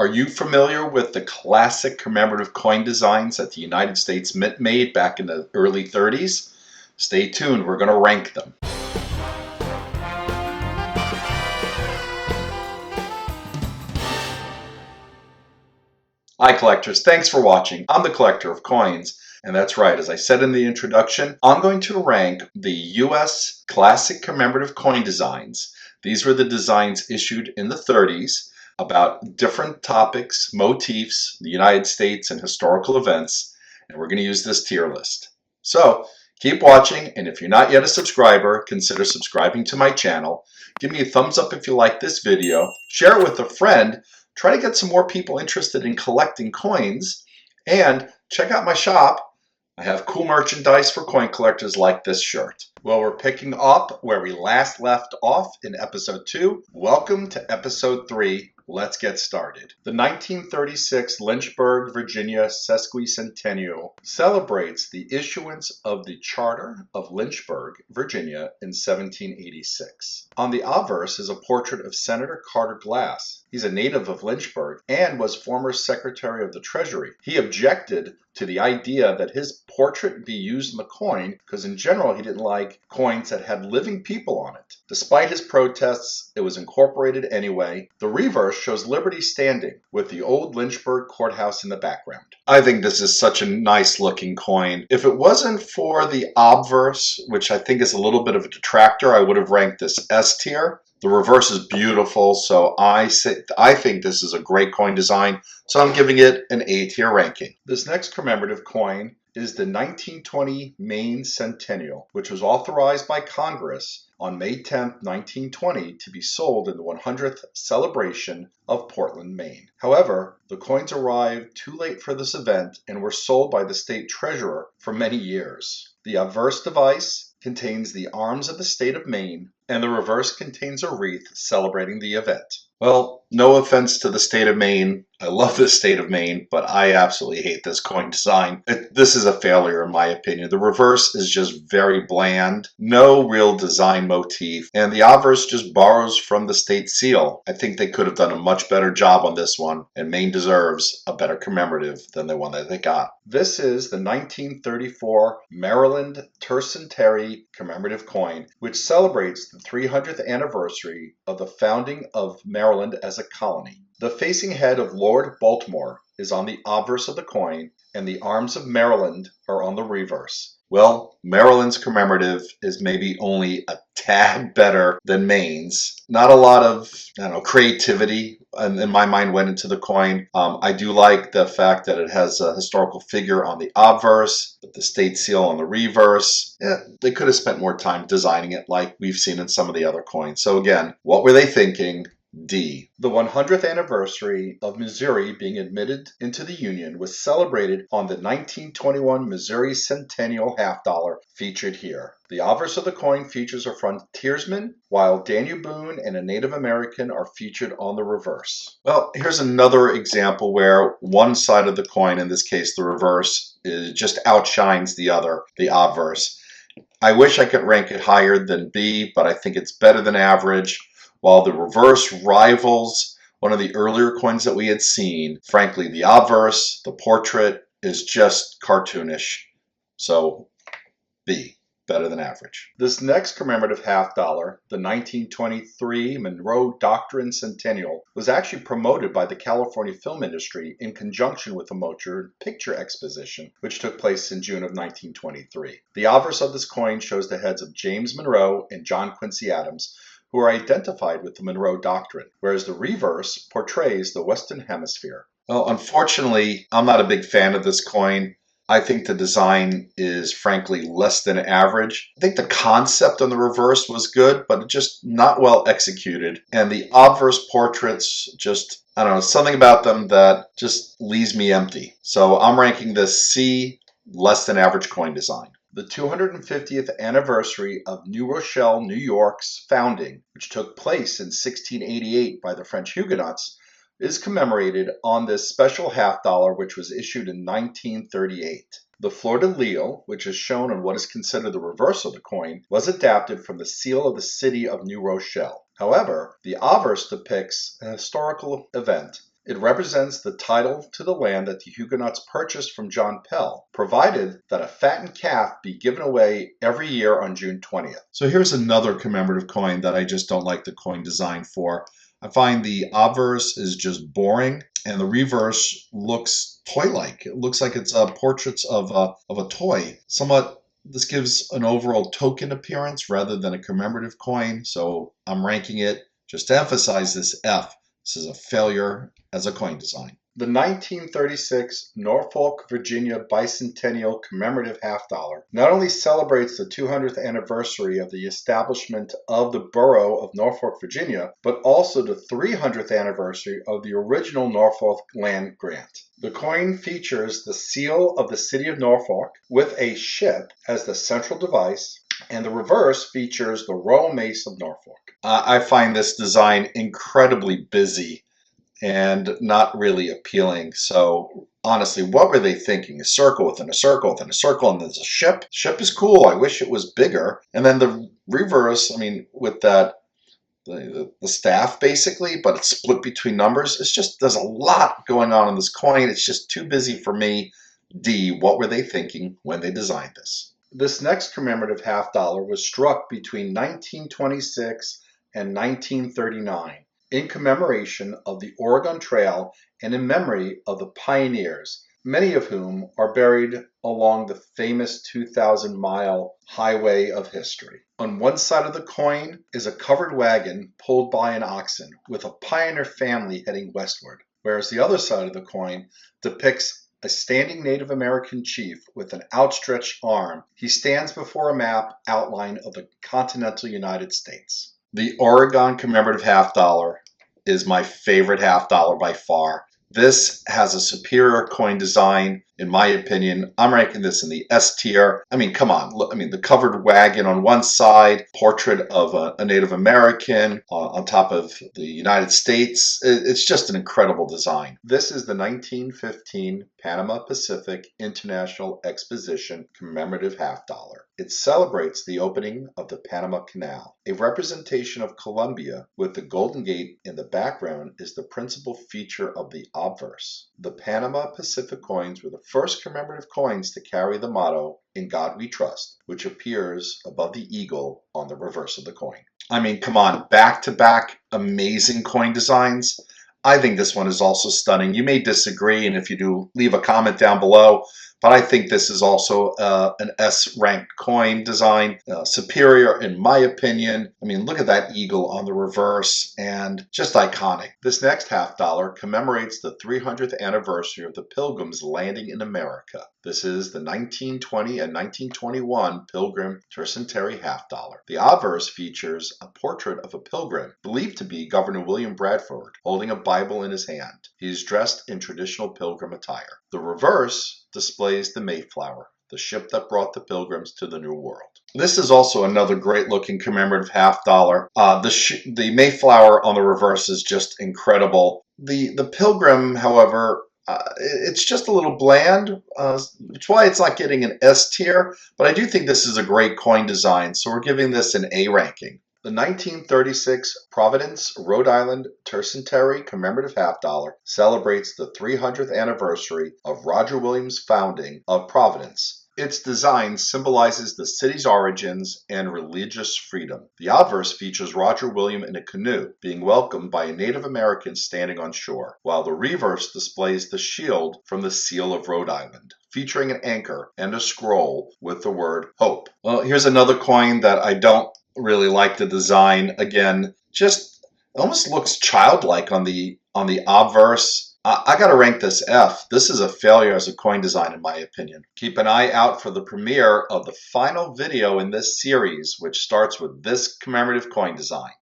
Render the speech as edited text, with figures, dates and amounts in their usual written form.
Are you familiar with the classic commemorative coin designs that the United States Mint made back in the early 30s? Stay tuned, we're going to rank them. Hi collectors, thanks for watching. I'm the collector of coins. And that's right, as I said in the introduction, I'm going to rank the US classic commemorative coin designs. These were the designs issued in the 30s about different topics, motifs, the United States, and historical events. And we're going to use this tier list. So keep watching, and if you're not yet a subscriber, consider subscribing to my channel. Give me a thumbs up if you like this video. Share it with a friend. Try to get some more people interested in collecting coins, and check out my shop. I have cool merchandise for coin collectors like this shirt. Well, we're picking up where we last left off in episode 2. Welcome to episode 3. Let's get started. The 1936 Lynchburg, Virginia sesquicentennial celebrates the issuance of the Charter of Lynchburg, Virginia in 1786. On the obverse is a portrait of Senator Carter Glass. He's a native of Lynchburg and was former Secretary of the Treasury. He objected to the idea that his portrait be used in the coin because in general he didn't like coins that had living people on it. Despite his protests, it was incorporated anyway. The reverse shows Liberty standing with the old Lynchburg courthouse in the background. I think this is such a nice looking coin. If it wasn't for the obverse, which I think is a little bit of a detractor, I would have ranked this S tier. The reverse is beautiful, so I think this is a great coin design, so I'm giving it an A tier ranking. This next commemorative coin is the 1920 Maine Centennial, which was authorized by Congress on May 10, 1920 to be sold in the 100th celebration of Portland, Maine. However, the coins arrived too late for this event and were sold by the state treasurer for many years. The obverse device contains the arms of the state of Maine, and the reverse contains a wreath celebrating the event. Well, no offense to the state of Maine. I love the state of Maine, but I absolutely hate this coin design. This is a failure in my opinion. The reverse is just very bland, no real design motif, and the obverse just borrows from the state seal. I think they could have done a much better job on this one, and Maine deserves a better commemorative than the one that they got. This is the 1934 Maryland tercentenary commemorative coin, which celebrates the 300th anniversary of the founding of Maryland as a colony. The facing head of Lord Baltimore is on the obverse of the coin, and the arms of Maryland are on the reverse. Well, Maryland's commemorative is maybe only a tad better than Maine's. Not a lot of, creativity in my mind went into the coin. I do like the fact that it has a historical figure on the obverse, with the state seal on the reverse. Yeah, they could have spent more time designing it like we've seen in some of the other coins. So again, what were they thinking? D. The 100th anniversary of Missouri being admitted into the Union was celebrated on the 1921 Missouri Centennial half dollar featured here. The obverse of the coin features a frontiersman, while Daniel Boone and a Native American are featured on the reverse. Well, here's another example where one side of the coin, in this case the reverse, just outshines the other, the obverse. I wish I could rank it higher than B, but I think it's better than average. While the reverse rivals one of the earlier coins that we had seen, frankly, the obverse, the portrait, is just cartoonish. So, B, better than average. This next commemorative half dollar, the 1923 Monroe Doctrine Centennial, was actually promoted by the California film industry in conjunction with the Motion Picture Exposition, which took place in June of 1923. The obverse of this coin shows the heads of James Monroe and John Quincy Adams, who are identified with the Monroe Doctrine, whereas the reverse portrays the Western Hemisphere. Well, unfortunately, I'm not a big fan of this coin. I think the design is frankly less than average. I think the concept on the reverse was good, but just not well executed. And the obverse portraits just, something about them that just leaves me empty. So I'm ranking this C, less than average coin design. The 250th anniversary of New Rochelle, New York's founding, which took place in 1688 by the French Huguenots, is commemorated on this special half dollar, which was issued in 1938. The fleur-de-lis, which is shown on what is considered the reverse of the coin, was adapted from the seal of the city of New Rochelle. However, the obverse depicts a historical event It represents the title to the land that the Huguenots purchased from John Pell, provided that a fattened calf be given away every year on June 20th. So here's another commemorative coin that I just don't like the coin design for. I find the obverse is just boring, and the reverse looks toy-like. It looks like it's portraits of a toy. Somewhat, this gives an overall token appearance rather than a commemorative coin, so I'm ranking it, just to emphasize this, F. This is a failure as a coin design. The 1936 Norfolk, Virginia Bicentennial Commemorative Half Dollar not only celebrates the 200th anniversary of the establishment of the borough of Norfolk, Virginia, but also the 300th anniversary of the original Norfolk land grant. The coin features the seal of the city of Norfolk with a ship as the central device, and the reverse features the Royal Mace of Norfolk. I find this design incredibly busy and not really appealing. So honestly, what were they thinking? A circle within a circle within a circle, and there's a ship. Ship is cool. I wish it was bigger. And then the reverse, I mean, with that the staff basically, but it's split between numbers. It's just, there's a lot going on in this coin. It's just too busy for me. D, what were they thinking when they designed this? This next commemorative half dollar was struck between 1926 and 1939 in commemoration of the Oregon Trail and in memory of the pioneers, many of whom are buried along the famous 2,000-mile highway of history. On one side of the coin is a covered wagon pulled by an oxen with a pioneer family heading westward, whereas the other side of the coin depicts a standing Native American chief with an outstretched arm. He stands before a map outline of the continental United States. The Oregon commemorative half dollar is my favorite half dollar by far. This has a superior coin design, in my opinion. I'm ranking this in the S tier. I mean, come on. Look, I mean, the covered wagon on one side, portrait of a Native American on top of the United States. It's just an incredible design. This is the 1915 Panama Pacific International Exposition commemorative half dollar. It celebrates the opening of the Panama Canal. A representation of Columbia with the Golden Gate in the background is the principal feature of the obverse. The Panama Pacific coins were the first commemorative coins to carry the motto, "In God We Trust," which appears above the eagle on the reverse of the coin. I mean, come on, back-to-back amazing coin designs. I think this one is also stunning. You may disagree, and if you do, leave a comment down below. But I think this is also an S-ranked coin design, superior in my opinion. I mean, look at that eagle on the reverse, and just iconic. This next half dollar commemorates the 300th anniversary of the Pilgrims landing in America. This is the 1920 and 1921 Pilgrim tercentenary half dollar. The obverse features a portrait of a pilgrim, believed to be Governor William Bradford, holding a Bible in his hand. He is dressed in traditional pilgrim attire. The reverse displays the Mayflower, the ship that brought the Pilgrims to the New World. This is also another great looking commemorative half dollar. The Mayflower on the reverse is just incredible. The Pilgrim, however, it's just a little bland. That's why it's not getting an S tier, but I do think this is a great coin design, so we're giving this an A ranking. The 1936 Providence, Rhode Island tercentenary commemorative half dollar celebrates the 300th anniversary of Roger Williams' founding of Providence. Its design symbolizes the city's origins and religious freedom. The obverse features Roger William in a canoe, being welcomed by a Native American standing on shore, while the reverse displays the shield from the seal of Rhode Island, featuring an anchor and a scroll with the word hope. Well, here's another coin that I don't really like the design. Again, just almost looks childlike on the obverse. I gotta rank this F. This is a failure as a coin design in my opinion. Keep an eye out for the premiere of the final video in this series, which starts with this commemorative coin design.